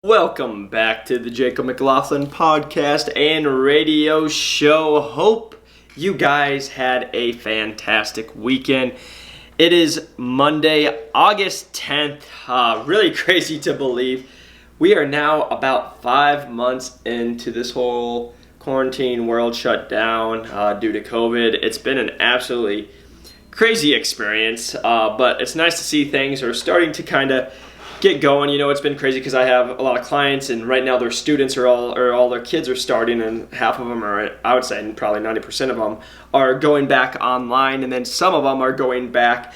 Welcome back to the Jacob McLaughlin podcast and radio show. Hope you guys had a fantastic weekend. It is Monday, August 10th. Really crazy to believe. We are now about 5 months into this whole quarantine world shutdown due to COVID. It's been an absolutely crazy experience, but it's nice to see things are starting to kind of get going. You know, it's been crazy because I have a lot of clients, and right now their students are all their kids are starting, and half of them are, I would say, and probably 90% of them are going back online, and then some of them are going back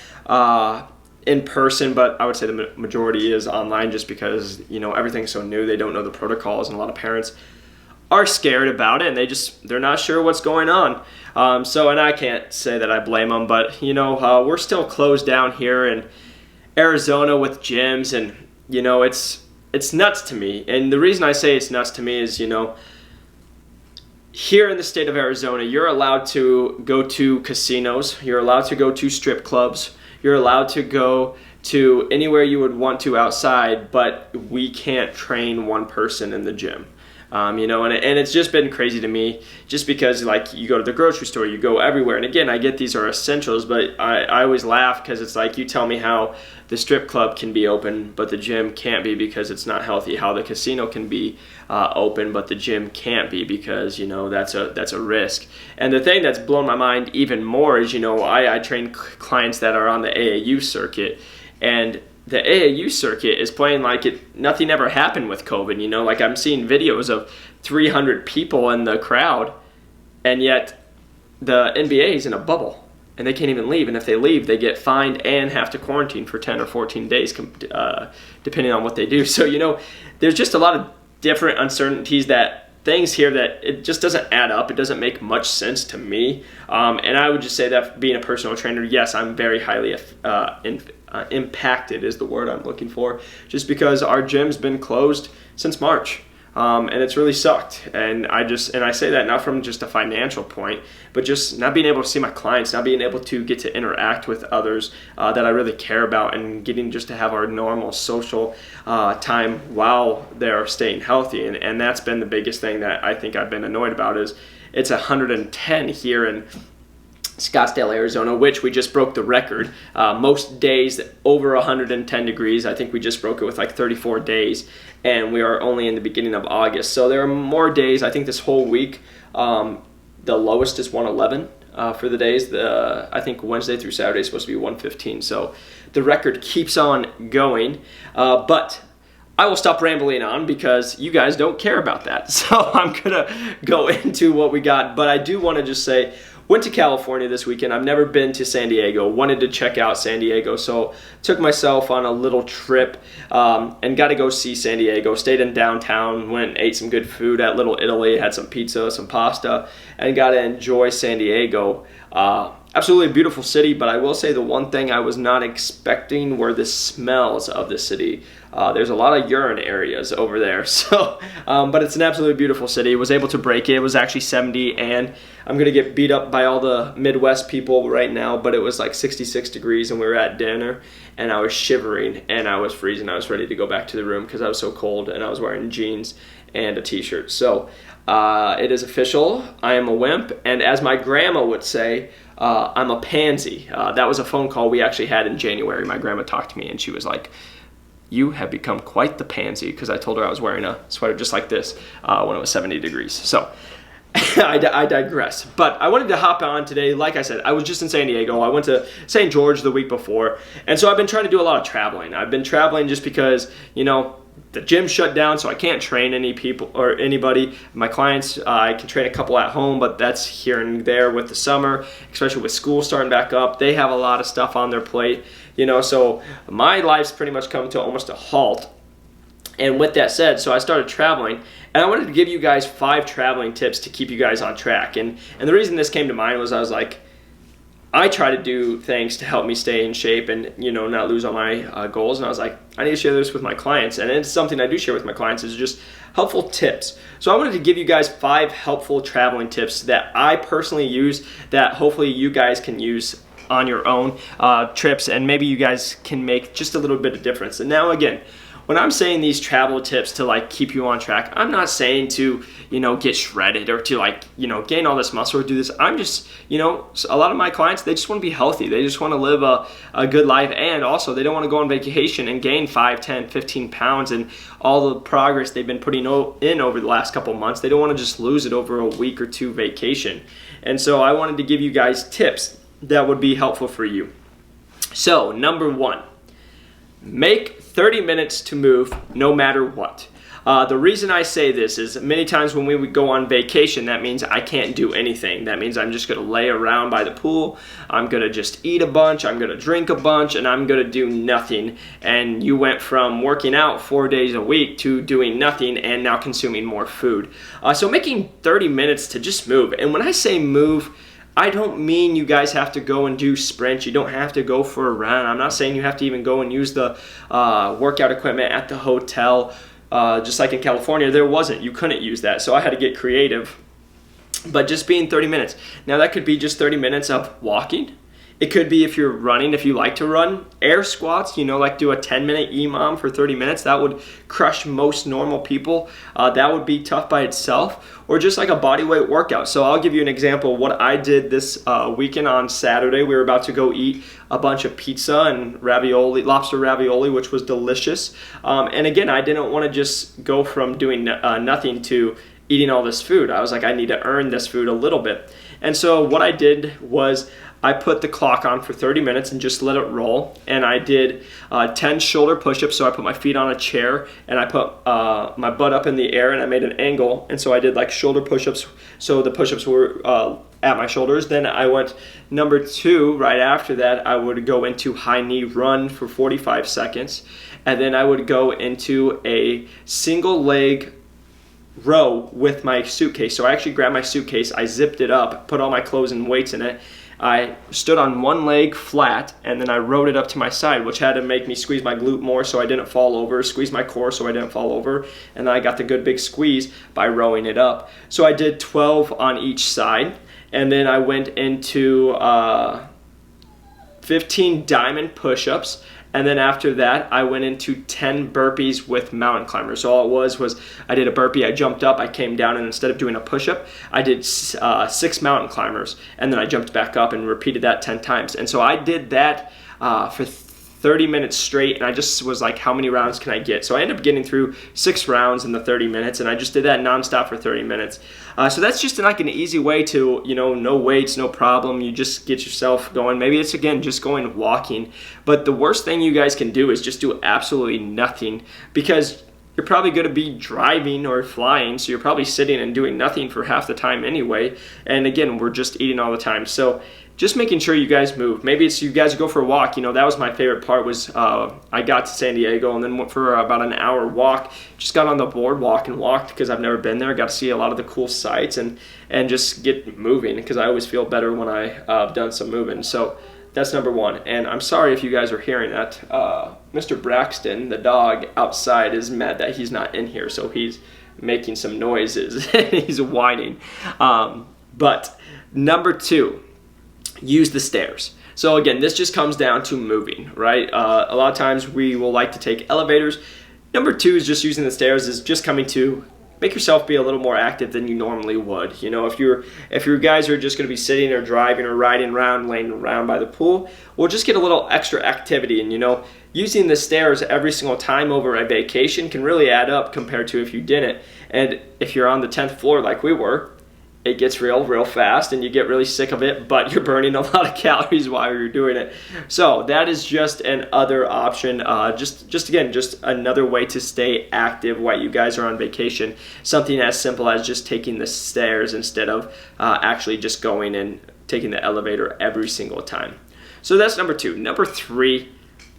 in person, but I would say the majority is online just because, you know, everything's so new. They don't know the protocols, and a lot of parents are scared about it, and they're not sure what's going on. And I can't say that I blame them, but, you know, we're still closed down here in Arizona with gyms, and you know, it's nuts to me. And the reason I say it's nuts to me is, you know, here in the state of Arizona, you're allowed to go to casinos, you're allowed to go to strip clubs, you're allowed to go to anywhere you would want to outside, but we can't train one person in the gym. You know, and it's just been crazy to me, just because, like, you go to the grocery store, you go everywhere, and again, I get these are essentials, but I always laugh because it's like, you tell me how the strip club can be open, but the gym can't be because it's not healthy, how the casino can be open, but the gym can't be because, you know, that's a risk. And the thing that's blown my mind even more is, you know, I train clients that are on the AAU circuit, and the AAU circuit is playing like nothing ever happened with COVID, you know, like I'm seeing videos of 300 people in the crowd, and yet the NBA is in a bubble, and they can't even leave, and if they leave, they get fined and have to quarantine for 10 or 14 days, depending on what they do. So, you know, there's just a lot of different uncertainties, things here that it just doesn't add up. It doesn't make much sense to me. And I would just say that being a personal trainer, yes, I'm very highly impacted is the word I'm looking for, just because our gym's been closed since March. And it's really sucked. And I say that not from just a financial point, but just not being able to see my clients, not being able to get to interact with others that I really care about, and getting just to have our normal social time while they're staying healthy. And that's been the biggest thing that I think I've been annoyed about is it's 110 here in Scottsdale, Arizona, which we just broke the record. Most days over 110 degrees. I think we just broke it with like 34 days, and we are only in the beginning of August. So there are more days. I think this whole week, the lowest is 111 for the days. I think Wednesday through Saturday is supposed to be 115. So the record keeps on going. But I will stop rambling on because you guys don't care about that. So I'm going to go into what we got. But I do want to just say, went to California this weekend. I've never been to San Diego. Wanted to check out San Diego, so took myself on a little trip and got to go see San Diego. Stayed in downtown, went and ate some good food at Little Italy, had some pizza, some pasta, and got to enjoy San Diego. Absolutely a beautiful city, but I will say the one thing I was not expecting were the smells of the city. There's a lot of urine areas over there, so but it's an absolutely beautiful city. Was able to break it. It was actually 70, and I'm going to get beat up by all the Midwest people right now, but it was like 66 degrees, and we were at dinner, and I was shivering, and I was freezing. I was ready to go back to the room because I was so cold, and I was wearing jeans and a t-shirt. So it is official. I am a wimp, and as my grandma would say, I'm a pansy. That was a phone call we actually had in January. My grandma talked to me, and she was like, "You have become quite the pansy," because I told her I was wearing a sweater just like this when it was 70 degrees. So I digress. But I wanted to hop on today. Like I said, I was just in San Diego. I went to St. George the week before, and so I've been trying to do a lot of traveling. I've been traveling just because, you know, the gym shut down, so I can't train any people or anybody. My clients, I can train a couple at home, but that's here and there with the summer, especially with school starting back up. They have a lot of stuff on their plate, you know, so my life's pretty much come to almost a halt. And with that said, so I started traveling, and I wanted to give you guys 5 traveling tips to keep you guys on track. And the reason this came to mind was I was like, I try to do things to help me stay in shape and, you know, not lose all my goals. And I was like, I need to share this with my clients. And it's something I do share with my clients is just helpful tips. So I wanted to give you guys 5 helpful traveling tips that I personally use that hopefully you guys can use on your own trips, and maybe you guys can make just a little bit of difference. And now again, when I'm saying these travel tips to like keep you on track, I'm not saying to, get shredded or to like, gain all this muscle or do this. I'm just, a lot of my clients, they just want to be healthy. They just want to live a good life. And also they don't want to go on vacation and gain 5, 10, 15 pounds and all the progress they've been putting in over the last couple months. They don't want to just lose it over a week or two vacation. And so I wanted to give you guys tips that would be helpful for you. So number 1, make 30 minutes to move no matter what. The reason I say this is many times when we would go on vacation, that means I can't do anything. That means I'm just going to lay around by the pool. I'm going to just eat a bunch. I'm going to drink a bunch, and I'm going to do nothing. And you went from working out 4 days a week to doing nothing and now consuming more food. So making 30 minutes to just move. And when I say move, I don't mean you guys have to go and do sprints. You don't have to go for a run. I'm not saying you have to even go and use the workout equipment at the hotel. Just like in California, there wasn't. You couldn't use that. So I had to get creative. But just being 30 minutes. Now that could be just 30 minutes of walking. It could be if you're running, if you like to run. Air squats, like do a 10-minute EMOM for 30 minutes. That would crush most normal people. That would be tough by itself. Or just like a body weight workout. So I'll give you an example of what I did this weekend on Saturday. We were about to go eat a bunch of pizza and ravioli, lobster ravioli, which was delicious. And again, I didn't want to just go from doing nothing to eating all this food. I was like, I need to earn this food a little bit. And so what I did was I put the clock on for 30 minutes and just let it roll. And I did 10 shoulder push-ups. So I put my feet on a chair and I put my butt up in the air and I made an angle. And so I did like shoulder push-ups. So the push-ups were at my shoulders. Then I went number 2. Right after that, I would go into high knee run for 45 seconds. And then I would go into a single leg row with my suitcase. So I actually grabbed my suitcase, I zipped it up, put all my clothes and weights in it. I stood on one leg flat and then I rode it up to my side, which had to make me squeeze my glute more so I didn't fall over, squeeze my core so I didn't fall over, and then I got the good big squeeze by rowing it up. So I did 12 on each side, and then I went into 15 diamond push-ups. And then after that, I went into 10 burpees with mountain climbers. So all it was I did a burpee, I jumped up, I came down, and instead of doing a push-up, I did 6 mountain climbers. And then I jumped back up and repeated that 10 times. And so I did that for 30 minutes straight, and I just was like, how many rounds can I get? So I ended up getting through 6 rounds in the 30 minutes, and I just did that nonstop for 30 minutes. So that's just like an easy way to, no weights, no problem. You just get yourself going. Maybe it's, again, just going walking. But the worst thing you guys can do is just do absolutely nothing, because you're probably going to be driving or flying, so you're probably sitting and doing nothing for half the time anyway. And again, we're just eating all the time. So just making sure you guys move. Maybe it's you guys go for a walk. That was my favorite part was I got to San Diego and then went for about an hour walk. Just got on the boardwalk and walked because I've never been there. Got to see a lot of the cool sights and just get moving, because I always feel better when I've done some moving. So that's number 1. And I'm sorry if you guys are hearing that. Mr. Braxton, the dog outside, is mad that he's not in here. So he's making some noises. He's whining. But number 2. Use the stairs. So again, this just comes down to moving, right? A lot of times we will like to take elevators. Number 2 is just using the stairs, is just coming to make yourself be a little more active than you normally would. If your guys are just going to be sitting or driving or riding around, laying around by the pool, we'll just get a little extra activity. And using the stairs every single time over a vacation can really add up compared to if you didn't. And if you're on the 10th floor like we were, it gets real fast and you get really sick of it, but you're burning a lot of calories while you're doing it. So that is just an other option. Just another way to stay active while you guys are on vacation. Something as simple as just taking the stairs instead of actually just going and taking the elevator every single time. So that's number 2. Number 3,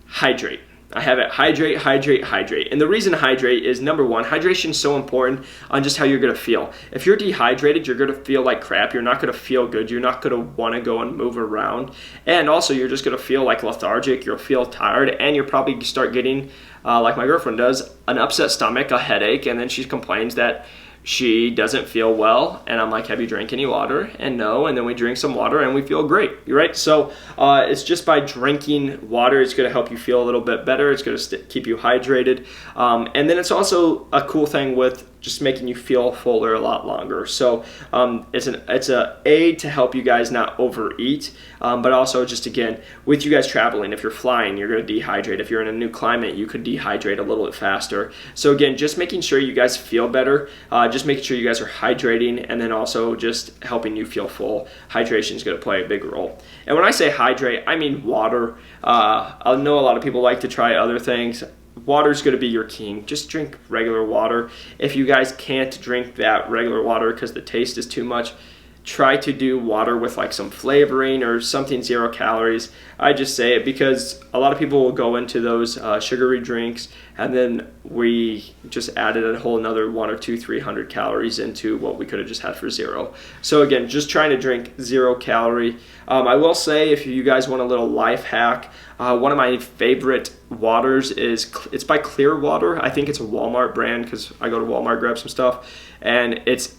hydrate. I have it hydrate. And the reason hydrate is, number 1, hydration is so important on just how you're going to feel. If you're dehydrated, you're going to feel like crap. You're not going to feel good. You're not going to want to go and move around. And also, you're just going to feel like lethargic. You'll feel tired. And you'll probably start getting, like my girlfriend does, an upset stomach, a headache. And then she complains that she doesn't feel well, and I'm like, have you drank any water? And no, and then we drink some water and we feel great, right? So it's just by drinking water, it's going to help you feel a little bit better. It's going to keep you hydrated. And then it's also a cool thing with just making you feel fuller a lot longer. So it's a aid to help you guys not overeat, but also just, again, with you guys traveling, if you're flying, you're going to dehydrate. If you're in a new climate, you could dehydrate a little bit faster. So again, just making sure you guys feel better, just making sure you guys are hydrating, and then also just helping you feel full. Hydration is going to play a big role. And when I say hydrate, I mean water. I know a lot of people like to try other things. Water's going to be your king. Just drink regular water. If you guys can't drink that regular water because the taste is too much, try to do water with like some flavoring or something 0 calories. I just say it because a lot of people will go into those sugary drinks, and then we just added a whole another 100 or 200, 300 calories into what we could have just had for 0. So again, just trying to drink 0 calorie. I will say, if you guys want a little life hack, one of my favorite waters it's by Clearwater. I think it's a Walmart brand because I go to Walmart, grab some stuff, and it's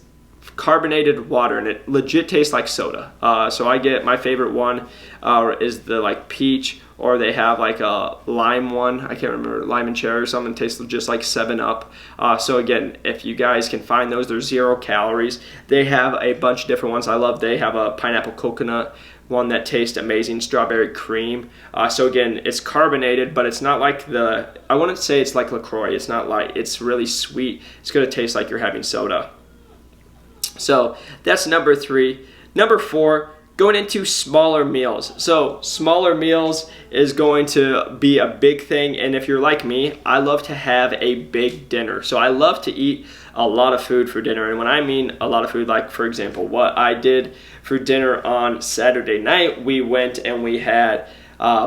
carbonated water, and it legit tastes like soda. So I get, my favorite one is the like peach, or they have like a lime one. I can't remember, lime and cherry or something. It tastes just like 7-Up. So again, if you guys can find those, they're 0 calories. They have a bunch of different ones. They have a pineapple coconut one that tastes amazing, strawberry cream. So again, it's carbonated, but it's not like I wouldn't say it's like LaCroix. It's not light. It's really sweet. It's going to taste like you're having soda. So that's number 3. Number 4, going into smaller meals. So smaller meals is going to be a big thing, and if you're like me, I love to have a big dinner. So I love to eat a lot of food for dinner, and when I mean a lot of food, like for example, what I did for dinner on Saturday night, we went and we had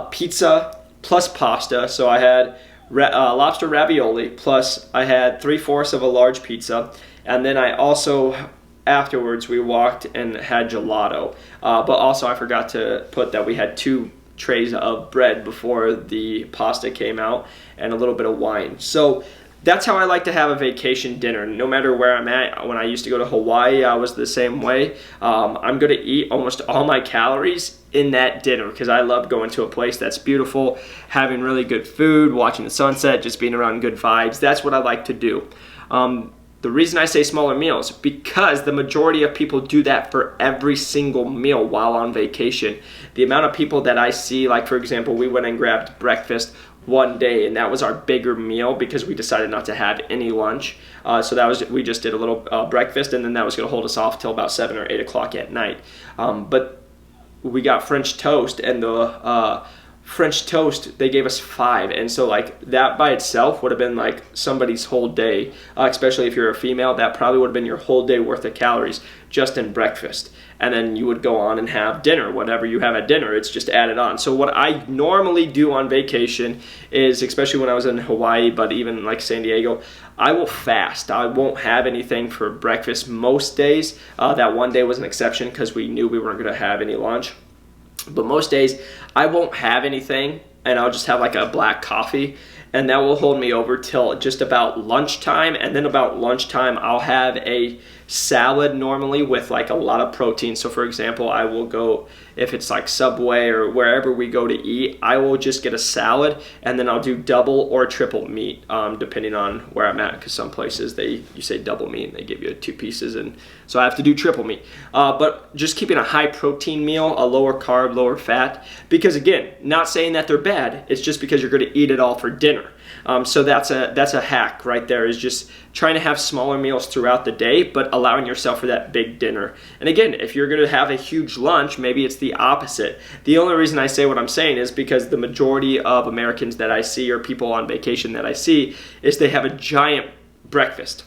pizza plus pasta. So I had lobster ravioli, plus I had 3/4 of a large pizza, and then I also, afterwards, we walked and had gelato. But also I forgot to put that we had 2 trays of bread before the pasta came out, and a little bit of wine. So that's how I like to have a vacation dinner, no matter where I'm at. When I used to go to Hawaii, I was the same way. I'm going to eat almost all my calories in that dinner because I love going to a place that's beautiful, having really good food, watching the sunset, just being around good vibes. That's what I like to do. The reason I say smaller meals, because the majority of people do that for every single meal while on vacation. The amount of people that I see, like for example, we went and grabbed breakfast one day, and that was our bigger meal because we decided not to have any lunch. So we just did a little breakfast, and then that was going to hold us off till about 7 or 8 o'clock at night. But we got French toast, and the French toast, they gave us 5, and so like that by itself would have been like somebody's whole day, especially if you're a female. That probably would have been your whole day worth of calories just in breakfast, and then you would go on and have dinner. Whatever you have at dinner, it's just added on. So what I normally do on vacation is, especially when I was in Hawaii, but even like San Diego, I will fast. I won't have anything for breakfast most days. That one day was an exception because we knew we weren't going to have any lunch. But most days, I won't have anything, and I'll just have like a black coffee, and that will hold me over till just about lunchtime. And then about lunchtime, I'll have a salad normally with like a lot of protein. So for example, I will go, if it's like Subway or wherever we go to eat, I will just get a salad, and then I'll do double or triple meat, depending on where I'm at, because some places you say double meat and they give you 2 pieces, and so I have to do triple meat. But just keeping a high protein meal, a lower carb, lower fat, because again, not saying that they're bad, it's just because you're going to eat it all for dinner. So that's a hack right there, is just trying to have smaller meals throughout the day, but allowing yourself for that big dinner. And again, if you're going to have a huge lunch, maybe it's the opposite. The only reason I say what I'm saying is because the majority of Americans that I see, or people on vacation that I see, is they have a giant breakfast.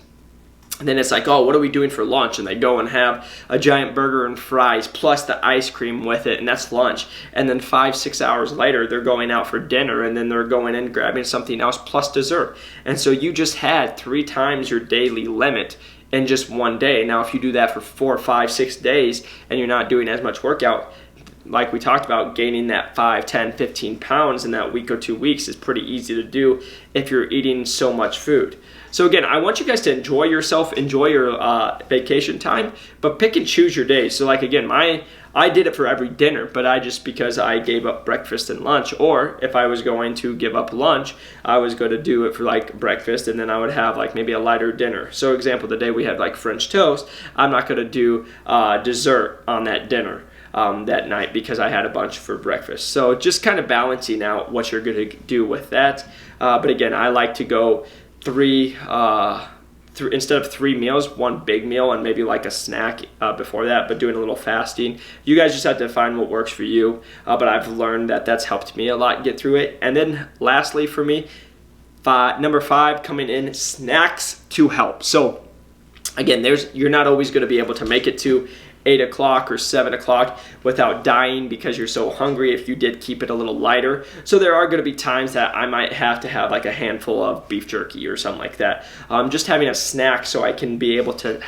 And then it's like, oh, what are we doing for lunch? And they go and have a giant burger and fries plus the ice cream with it, and that's lunch. And then 5-6 hours later, they're going out for dinner, and then they're going in grabbing something else plus dessert. And so you just had 3 times your daily limit in just one day. Now, if you do that for 4, 5, 6 days, and you're not doing as much workout, like we talked about, gaining that 5, 10, 15 pounds in that week or 2 weeks is pretty easy to do if you're eating so much food. So again, I want you guys to enjoy yourself, enjoy your vacation time, but pick and choose your days. So like again, I did it for every dinner, but because I gave up breakfast and lunch, or if I was going to give up lunch, I was going to do it for like breakfast, and then I would have like maybe a lighter dinner. So example, the day we had like French toast, I'm not going to do dessert on that dinner that night because I had a bunch for breakfast. So just kind of balancing out what you're going to do with that. But again, I like to go instead of 3 meals, 1 big meal and maybe like a snack before that, but doing a little fasting. You guys just have to find what works for you, but I've learned that that's helped me a lot get through it. And then lastly for me, number 5 coming in, snacks to help. So again, you're not always going to be able to make it to 8 o'clock or 7 o'clock without dying because you're so hungry if you did keep it a little lighter. So there are going to be times that I might have to have like a handful of beef jerky or something like that. Just having a snack so I can be able to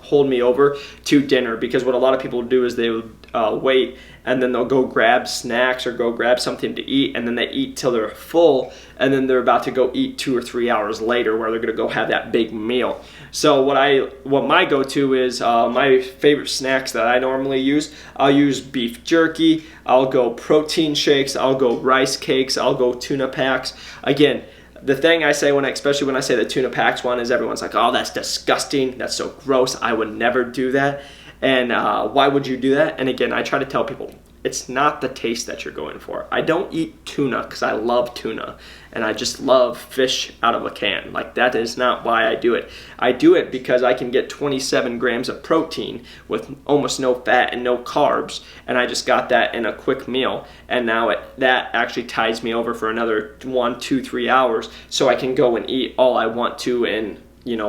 hold me over to dinner, because what a lot of people do is they would wait and then they'll go grab snacks or go grab something to eat, and then they eat till they're full, and then they're about to go eat 2 or 3 hours later where they're going to go have that big meal. So what my go-to is, my favorite snacks that I normally use, I'll use beef jerky, I'll go protein shakes, I'll go rice cakes, I'll go tuna packs. Again, the thing I say especially when I say the tuna packs one, is everyone's like, oh, that's disgusting, that's so gross, I would never do that. And why would you do that? And again, I try to tell people, it's not the taste that you're going for. I don't eat tuna because I love tuna and I just love fish out of a can. Like, that is not why I do it. I do it because I can get 27 grams of protein with almost no fat and no carbs, and I just got that in a quick meal, and now that actually ties me over for another 1, 2, 3 hours, so I can go and eat all I want to in,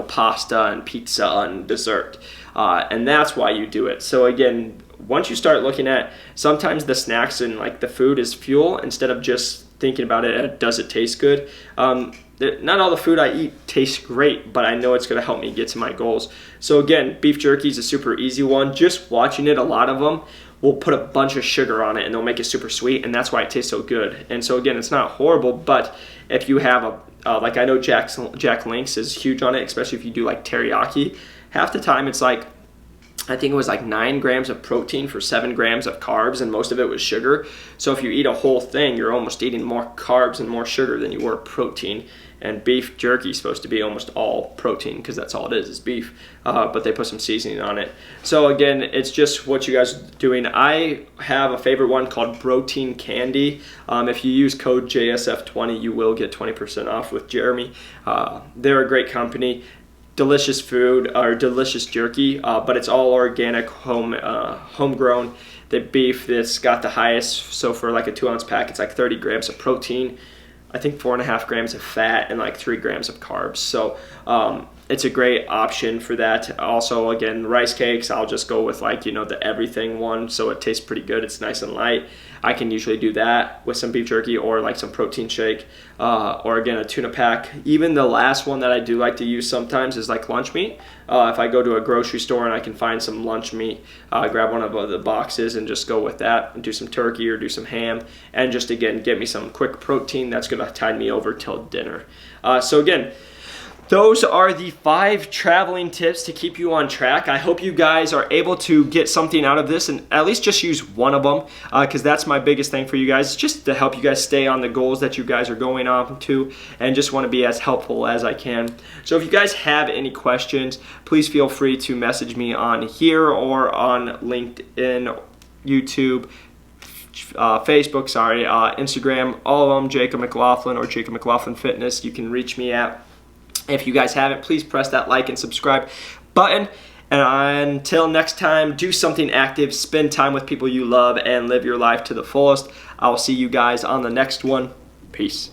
pasta and pizza and dessert. And that's why you do it. So again, once you start looking at, sometimes the snacks and like the food is fuel instead of just thinking about it, does it taste good? Not all the food I eat tastes great, but I know it's going to help me get to my goals. So again, beef jerky is a super easy one. Just watching it, a lot of them will put a bunch of sugar on it and they'll make it super sweet, and that's why it tastes so good. And so again, it's not horrible, but if you have like I know Jack Link's is huge on it, especially if you do like teriyaki. Half the time it's like, I think it was like 9 grams of protein for 7 grams of carbs, and most of it was sugar. So if you eat a whole thing, you're almost eating more carbs and more sugar than you were protein. And beef jerky is supposed to be almost all protein because that's all it is beef. But they put some seasoning on it. So again, it's just what you guys are doing. I have a favorite one called Protein Candy. If you use code JSF20, you will get 20% off with Jeremy. They're a great company. Delicious food, or delicious jerky, but it's all organic, homegrown. The beef that's got the highest, so for like a 2-ounce pack, it's like 30 grams of protein, I think 4.5 grams of fat, and like 3 grams of carbs. So it's a great option for that. Also, again, rice cakes, I'll just go with like, the everything one, so it tastes pretty good. It's nice and light. I can usually do that with some beef jerky or like some protein shake, or again, a tuna pack. Even the last one that I do like to use sometimes is like lunch meat. If I go to a grocery store and I can find some lunch meat, grab one of the boxes and just go with that and do some turkey or do some ham, and just again, get me some quick protein that's gonna tide me over till dinner. So again, those are the 5 traveling tips to keep you on track. I hope you guys are able to get something out of this and at least just use one of them, because that's my biggest thing for you guys, just to help you guys stay on the goals that you guys are going on to, and just want to be as helpful as I can. So if you guys have any questions, please feel free to message me on here or on LinkedIn, YouTube, Facebook, Instagram, all of them, Jacob McLaughlin or Jacob McLaughlin Fitness. You can reach me at. If you guys haven't, please press that like and subscribe button. And until next time, do something active, spend time with people you love, and live your life to the fullest. I'll see you guys on the next one. Peace.